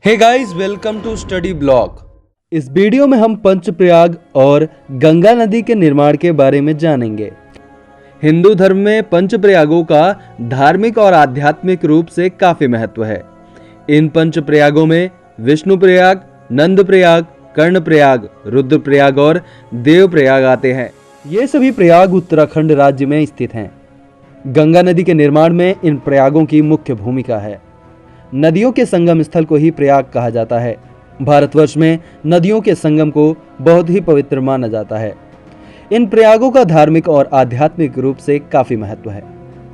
Hey guys, welcome to study blog. इस video में हम पंचप्रयाग और गंगा नदी के निर्माण के बारे में जानेंगे। हिंदू धर्म में पंचप्रयागों का धार्मिक और आध्यात्मिक रूप से काफी महत्व है। इन पंचप्रयागों में विष्णुप्रयाग, नंदप्रयाग, कर्णप्रयाग, रुद्रप्रयाग और देवप्रयाग आते हैं। ये सभी प्रयाग उत्तराखंड राज्य में स्थित हैं। गंगा नदी के निर्माण में इन प्रयागों की मुख्य भूमिका है। नदियों के संगम स्थल को ही प्रयाग कहा जाता है। भारतवर्ष में नदियों के संगम को बहुत ही पवित्र माना जाता है। इन प्रयागों का धार्मिक और आध्यात्मिक रूप से काफी महत्व है,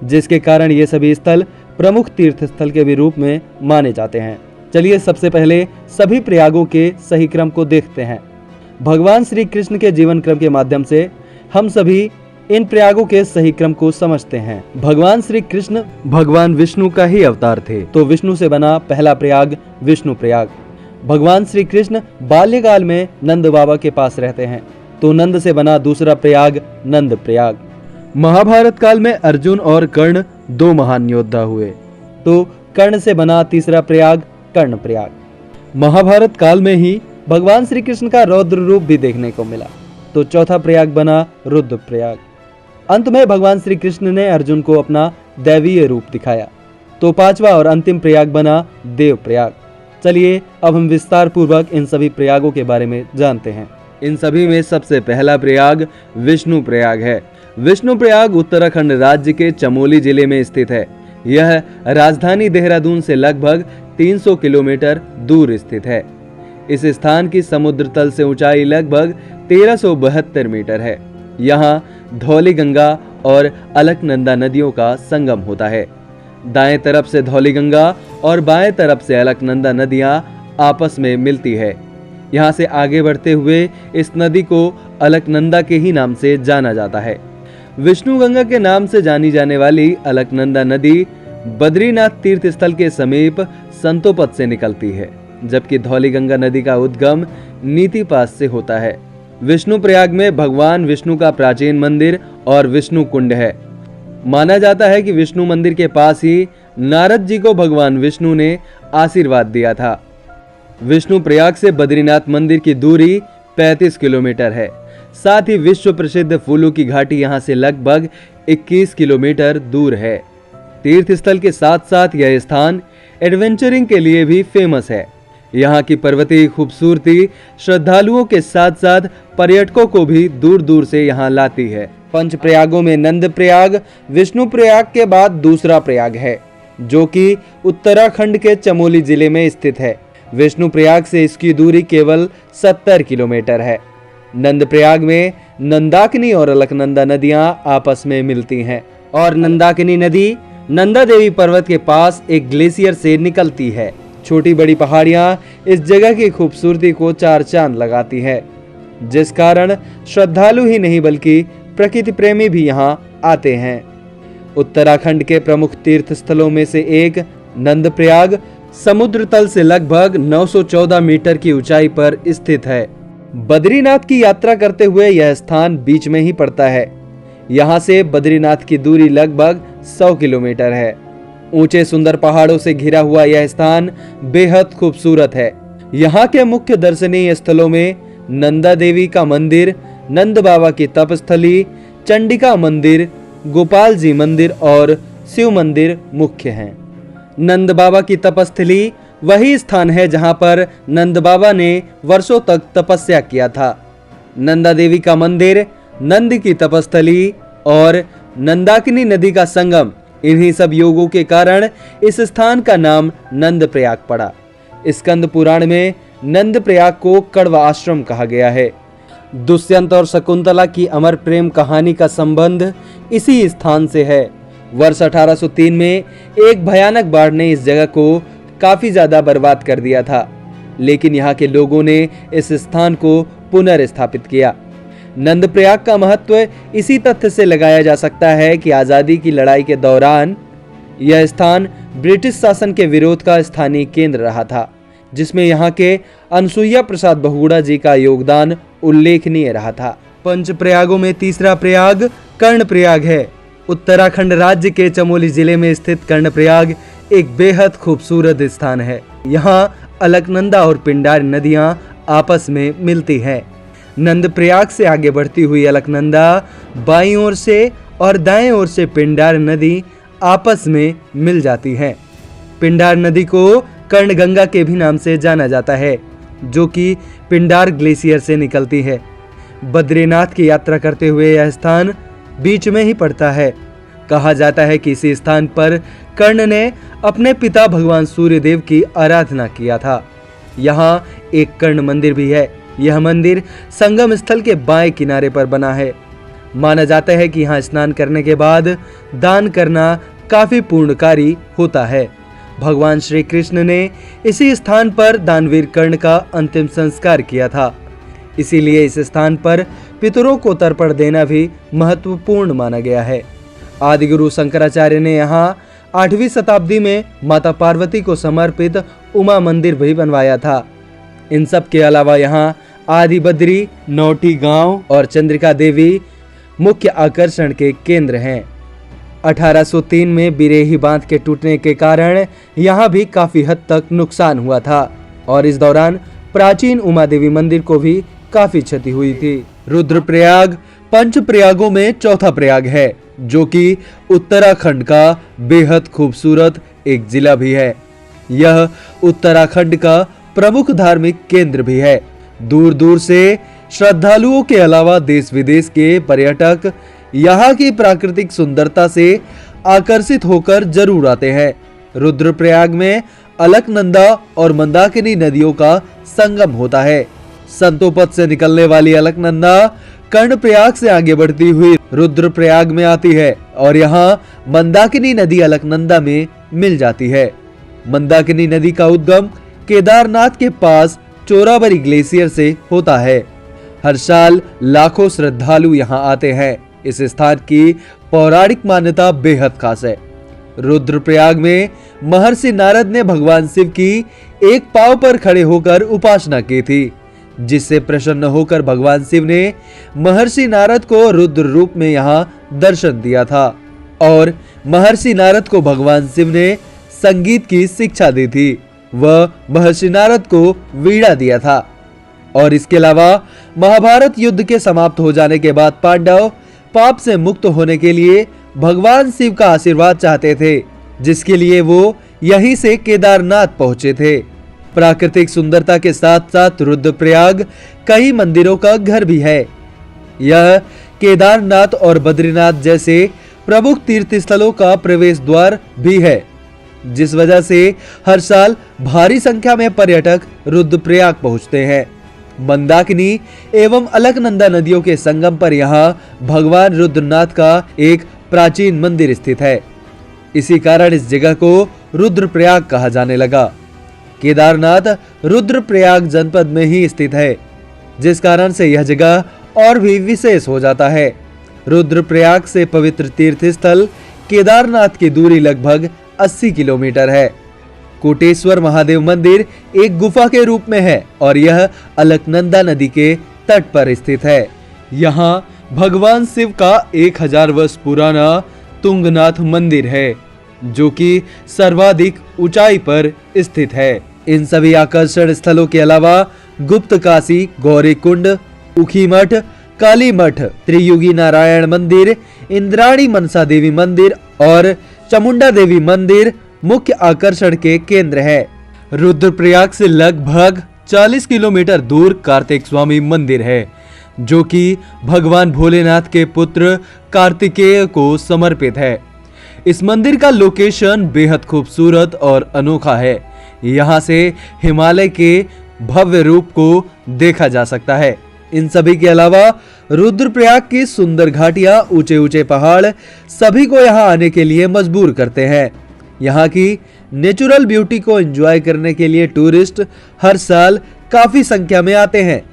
जिसके कारण ये सभी स्थल प्रमुख तीर्थ स्थल के भी रूप में माने जाते हैं। चलिए सबसे पहले सभी प्रयागों के सही क्रम को देखते हैं। भगवान श्री कृष्ण के जीवन क्रम के माध्यम से हम सभी इन प्रयागों के सही क्रम को समझते हैं। भगवान श्री कृष्ण भगवान विष्णु का ही अवतार थे, तो विष्णु से बना पहला प्रयाग विष्णु प्रयाग। भगवान श्री कृष्ण बाल्यकाल में नंद बाबा के पास रहते हैं, तो नंद से बना दूसरा प्रयाग नंद प्रयाग। महाभारत काल में अर्जुन और कर्ण दो महान योद्धा हुए, तो कर्ण से बना तीसरा प्रयाग कर्ण प्रयाग। महाभारत काल में ही भगवान श्री कृष्ण का रौद्र रूप भी देखने को मिला, तो चौथा प्रयाग बना रुद्र प्रयाग। अंत में भगवान श्री कृष्ण ने अर्जुन को अपना दैवीय रूप दिखाया, तो पांचवा और अंतिम प्रयाग बना देव प्रयाग। चलिए अब हम विस्तार पूर्वक इन सभी प्रयागों के बारे में जानते हैं। इन सभी में सबसे पहला प्रयाग विष्णु प्रयाग है। विष्णु प्रयाग उत्तराखंड राज्य के चमोली जिले में स्थित है। यह राजधानी देहरादून से लगभग 300 किलोमीटर दूर स्थित है। इस स्थान की समुद्र तल से ऊंचाई लगभग 1372 मीटर है। यहाँ धौली गंगा और अलकनंदा नदियों का संगम होता है। दाएं तरफ से धौली गंगा और बाएं तरफ से अलकनंदा नदियां आपस में मिलती है। यहाँ से आगे बढ़ते हुए इस नदी को अलकनंदा के ही नाम से जाना जाता है। विष्णु गंगा के नाम से जानी जाने वाली अलकनंदा नदी बद्रीनाथ तीर्थ स्थल के समीप संतोपद से निकलती है, जबकि धौली गंगा नदी का उद्गम नीति पास से होता है। विष्णु प्रयाग में भगवान विष्णु का प्राचीन मंदिर और विष्णु कुंड है। माना जाता है कि विष्णु मंदिर के पास ही नारद जी को भगवान विष्णु ने आशीर्वाद दिया था। विष्णु प्रयाग से बद्रीनाथ मंदिर की दूरी 35 किलोमीटर है। साथ ही विश्व प्रसिद्ध फूलों की घाटी यहाँ से लगभग 21 किलोमीटर दूर है। तीर्थ स्थल के साथ साथ यह स्थान एडवेंचरिंग के लिए भी फेमस है। यहाँ की पर्वतीय खूबसूरती श्रद्धालुओं के साथ साथ पर्यटकों को भी दूर दूर से यहाँ लाती है। पंच प्रयागों में नंद प्रयाग विष्णु प्रयाग के बाद दूसरा प्रयाग है, जो कि उत्तराखंड के चमोली जिले में स्थित है। विष्णु प्रयाग से इसकी दूरी केवल 70 किलोमीटर है। नंद प्रयाग में नंदाकिनी और अलकनंदा नदियां आपस में मिलती हैं और नंदाकिनी नदी नंदा देवी पर्वत के पास एक ग्लेशियर से निकलती है। छोटी बड़ी पहाड़ियां इस जगह की खूबसूरती को चार चांद लगाती है, जिस कारण श्रद्धालु ही नहीं बल्कि प्रकृति प्रेमी भी यहां आते हैं। उत्तराखंड के प्रमुख तीर्थ स्थलों में से एक नंद प्रयाग समुद्र तल से लगभग 914 मीटर की ऊंचाई पर स्थित है। बद्रीनाथ की यात्रा करते हुए यह स्थान बीच में ही पड़ता है। यहाँ से बद्रीनाथ की दूरी लगभग 100 किलोमीटर है। ऊंचे सुंदर पहाड़ों से घिरा हुआ यह स्थान बेहद खूबसूरत है। यहाँ के मुख्य दर्शनीय स्थलों में नंदा देवी का मंदिर, नंद बाबा की तपस्थली, चंडिका मंदिर, गोपाल जी मंदिर और शिव मंदिर मुख्य हैं। नंद बाबा की तपस्थली वही स्थान है जहाँ पर नंद बाबा ने वर्षों तक तपस्या किया था। नंदा देवी का मंदिर, नंद की तपस्थली और नंदाकिनी नदी का संगम, इन्हीं सब योगों के कारण इस स्थान का नाम नंद प्रयाग पड़ा। स्कंद पुराण में नंद प्रयाग को कड़वा आश्रम कहा गया है। दुष्यंत और शकुंतला की अमर प्रेम कहानी का संबंध इसी स्थान से है। वर्ष 1803 में एक भयानक बाढ़ ने इस जगह को काफी ज्यादा बर्बाद कर दिया था, लेकिन यहाँ के लोगों ने इस स्थान को पुनर्स्थापित किया। नंद प्रयाग का महत्व इसी तथ्य से लगाया जा सकता है कि आजादी की लड़ाई के दौरान यह स्थान ब्रिटिश शासन के विरोध का स्थानीय केंद्र रहा था, जिसमें यहाँ के अनसुईया प्रसाद बहुगुणा जी का योगदान उल्लेखनीय रहा था। पंच प्रयागों में तीसरा प्रयाग कर्ण प्रयाग है। उत्तराखंड राज्य के चमोली जिले में स्थित कर्ण प्रयाग एक बेहद खूबसूरत स्थान है। यहाँ अलकनंदा और पिंडार नदियां आपस में मिलती हैं। नंदप्रयाग से आगे बढ़ती हुई अलकनंदा बाईं ओर से और दाएं ओर से पिंडार नदी आपस में मिल जाती है। पिंडार नदी को कर्णगंगा के भी नाम से जाना जाता है, जो कि पिंडार ग्लेशियर से निकलती है। बद्रीनाथ की यात्रा करते हुए यह स्थान बीच में ही पड़ता है। कहा जाता है कि इसी स्थान पर कर्ण ने अपने पिता भगवान सूर्यदेव की आराधना किया था। यहाँ एक कर्ण मंदिर भी है। यह मंदिर संगम स्थल के बाएं किनारे पर बना है। माना जाता है कि यहाँ स्नान करने के बाद दान करना काफी पुण्यकारी होता है। भगवान श्री कृष्ण ने इसी स्थान पर दानवीर कर्ण का अंतिम संस्कार किया था। इसीलिए इस स्थान पर पितरों को तर्पण देना भी महत्वपूर्ण माना गया है। आदिगुरु शंकराचार्य ने यहाँ 8वीं शताब्दी में माता पार्वती को समर्पित उमा मंदिर भी बनवाया था। इन सब के अलावा यहाँ आदि बद्री, नौटी गांव और चंद्रिका देवी मुख्य आकर्षण के केंद्र हैं। 1803 में बिरेही बांध के टूटने के कारण यहाँ भी काफी हद तक नुकसान हुआ था और इस दौरान प्राचीन उमा देवी मंदिर को भी काफी क्षति हुई थी। रुद्रप्रयाग पंच प्रयागों में चौथा प्रयाग है, जो कि उत्तराखंड का बेहद खूबसूरत एक जिला भी है। यह उत्तराखंड का प्रमुख धार्मिक केंद्र भी है। दूर दूर से श्रद्धालुओं के अलावा देश विदेश के पर्यटक यहाँ की प्राकृतिक सुंदरता से आकर्षित होकर जरूर आते हैं। रुद्रप्रयाग में अलकनंदा और मंदाकिनी नदियों का संगम होता है। संतोपद से निकलने वाली अलकनंदा कर्णप्रयाग से आगे बढ़ती हुई रुद्रप्रयाग में आती है और यहाँ मंदाकिनी नदी अलकनंदा में मिल जाती है। मंदाकिनी नदी का उद्गम केदारनाथ के पास चोराबरी ग्लेशियर से होता है। हर साल लाखों श्रद्धालु यहाँ आते हैं। इस स्थान की पौराणिक मान्यता बेहद खास है। रुद्रप्रयाग में महर्षि नारद ने भगवान शिव की एक पांव पर खड़े होकर उपासना की थी, जिससे प्रसन्न होकर भगवान शिव ने महर्षि नारद को रुद्र रूप में यहाँ दर्शन दिया था और महर्षि नारद को भगवान शिव ने संगीत की शिक्षा दी थी। वह महर्षि नारद को वीणा दिया था और इसके अलावा महाभारत युद्ध के समाप्त हो जाने के बाद पांडव पाप से मुक्त होने के लिए भगवान शिव का आशीर्वाद चाहते थे, जिसके लिए वो यहीं से केदारनाथ पहुंचे थे। प्राकृतिक सुंदरता के साथ साथ रुद्रप्रयाग कई मंदिरों का घर भी है। यह केदारनाथ और बद्रीनाथ जैसे प्रमुख तीर्थ स्थलों का प्रवेश द्वार भी है, जिस वजह से हर साल भारी संख्या में पर्यटक रुद्रप्रयाग पहुंचते हैं। मंदाकिनी एवं अलकनंदा नदियों के संगम पर यहाँ भगवान रुद्रनाथ का एक प्राचीन मंदिर स्थित है। इसी कारण इस जगह को रुद्रप्रयाग कहा जाने लगा। केदारनाथ रुद्रप्रयाग जनपद में ही स्थित है, जिस कारण से यह जगह और भी विशेष हो जाता है। रुद्रप्रयाग से पवित्र तीर्थ स्थल केदारनाथ की दूरी लगभग 80 किलोमीटर है। कोटेश्वर महादेव मंदिर एक गुफा के रूप में है और यह अलकनंदा नदी के तट पर स्थित है। यहाँ भगवान शिव का 1000 वर्ष पुराना तुंगनाथ मंदिर है, जो कि सर्वाधिक ऊंचाई पर स्थित है। इन सभी आकर्षण स्थलों के अलावा गुप्त काशी, गौरीकुंड, उखीमठ, काली मठ, त्रियुगी नारायण मंदिर, इंद्राणी मनसा देवी मंदिर और चामुंडा देवी मंदिर मुख्य आकर्षण के केंद्र है। रुद्रप्रयाग से लगभग 40 किलोमीटर दूर कार्तिक स्वामी मंदिर है, जो कि भगवान भोलेनाथ के पुत्र कार्तिकेय को समर्पित है। इस मंदिर का लोकेशन बेहद खूबसूरत और अनोखा है। यहाँ से हिमालय के भव्य रूप को देखा जा सकता है। इन सभी के अलावा रुद्रप्रयाग की सुंदर घाटियां, ऊंचे ऊंचे पहाड़ सभी को यहाँ आने के लिए मजबूर करते हैं। यहाँ की नेचुरल ब्यूटी को एंजॉय करने के लिए टूरिस्ट हर साल काफी संख्या में आते हैं।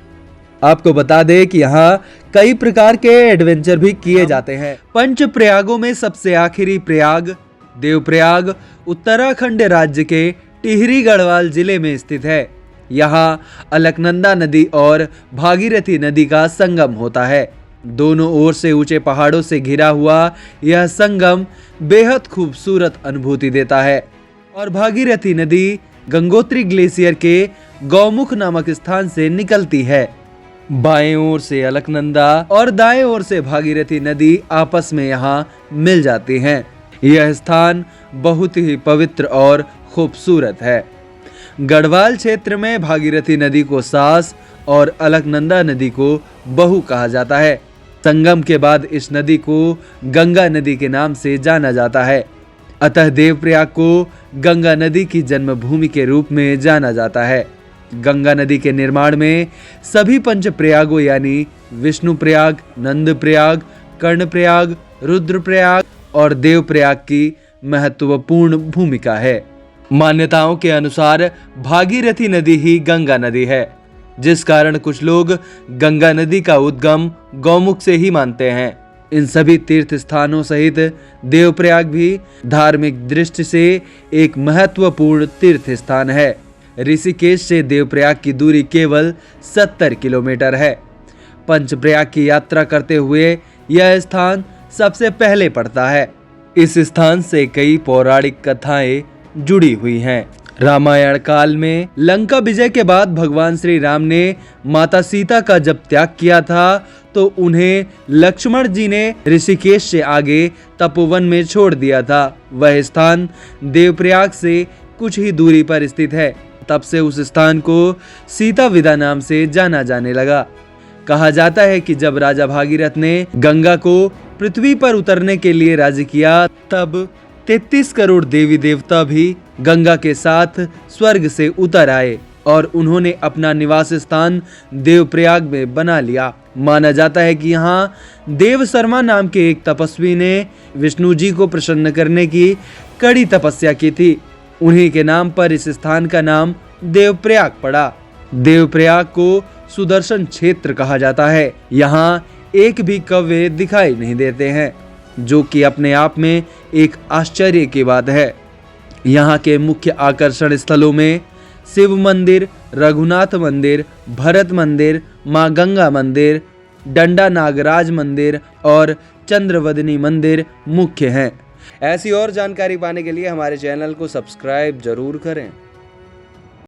आपको बता दें कि यहाँ कई प्रकार के एडवेंचर भी किए जाते हैं। पंच प्रयागों में सबसे आखिरी प्रयाग देवप्रयाग उत्तराखंड राज्य के टिहरी गढ़वाल जिले में स्थित है। यहाँ अलकनंदा नदी और भागीरथी नदी का संगम होता है। दोनों ओर से ऊंचे पहाड़ों से घिरा हुआ यह संगम बेहद खूबसूरत अनुभूति देता है और भागीरथी नदी गंगोत्री ग्लेशियर के गौमुख नामक स्थान से निकलती है। बाएं ओर से अलकनंदा और दाएं ओर से भागीरथी नदी आपस में यहाँ मिल जाती हैं। यह स्थान बहुत ही पवित्र और खूबसूरत है। गढ़वाल क्षेत्र में भागीरथी नदी को सास और अलकनंदा नदी को बहू कहा जाता है। संगम के बाद इस नदी को गंगा नदी के नाम से जाना जाता है। अतः देवप्रयाग को गंगा नदी की जन्मभूमि के रूप में जाना जाता है। गंगा नदी के निर्माण में सभी पंच प्रयागों यानी विष्णुप्रयाग, नंदप्रयाग, कर्णप्रयाग, रुद्रप्रयाग और देवप्रयाग की महत्वपूर्ण भूमिका है। मान्यताओं के अनुसार भागीरथी नदी ही गंगा नदी है, जिस कारण कुछ लोग गंगा नदी का उद्गम गौमुख से ही मानते हैं। इन सभी तीर्थ स्थानों सहित देवप्रयाग भी धार्मिक दृष्टि से एक महत्वपूर्ण तीर्थ स्थान है। ऋषिकेश से देवप्रयाग की दूरी केवल 70 किलोमीटर है। पंचप्रयाग की यात्रा करते हुए यह स्थान सबसे पहले पड़ता है। इस स्थान से कई पौराणिक कथाएं जुड़ी हुई हैं। रामायण काल में लंका विजय के बाद भगवान श्री राम ने माता सीता का जब त्याग किया था तो उन्हें लक्ष्मण जी ने ऋषिकेश से आगे तपोवन में छोड़ दिया था। वह स्थान देवप्रयाग से कुछ ही दूरी पर स्थित है। तब से उस स्थान को सीता विदा नाम से जाना जाने लगा। कहा जाता है कि जब राजा भागीरथ ने गंगा को पृथ्वी पर उतरने के लिए राजी किया, तब 33 करोड़ देवी देवता भी गंगा के साथ स्वर्ग से उतर आए और उन्होंने अपना निवास स्थान देवप्रयाग में बना लिया। माना जाता है कि यहाँ देव शर्मा नाम के एक तपस्वी ने विष्णु जी को प्रसन्न करने की कड़ी तपस्या की थी। उन्हीं के नाम पर इस स्थान का नाम देवप्रयाग पड़ा। देवप्रयाग को सुदर्शन क्षेत्र कहा जाता है। यहाँ एक भी कौवे दिखाई नहीं देते हैं, जो कि अपने आप में एक आश्चर्य की बात है। यहाँ के मुख्य आकर्षण स्थलों में शिव मंदिर, रघुनाथ मंदिर, भरत मंदिर, माँ गंगा मंदिर, डंडा नागराज मंदिर और चंद्रवदनी मंदिर मुख्य हैं। ऐसी और जानकारी पाने के लिए हमारे चैनल को सब्सक्राइब जरूर करें।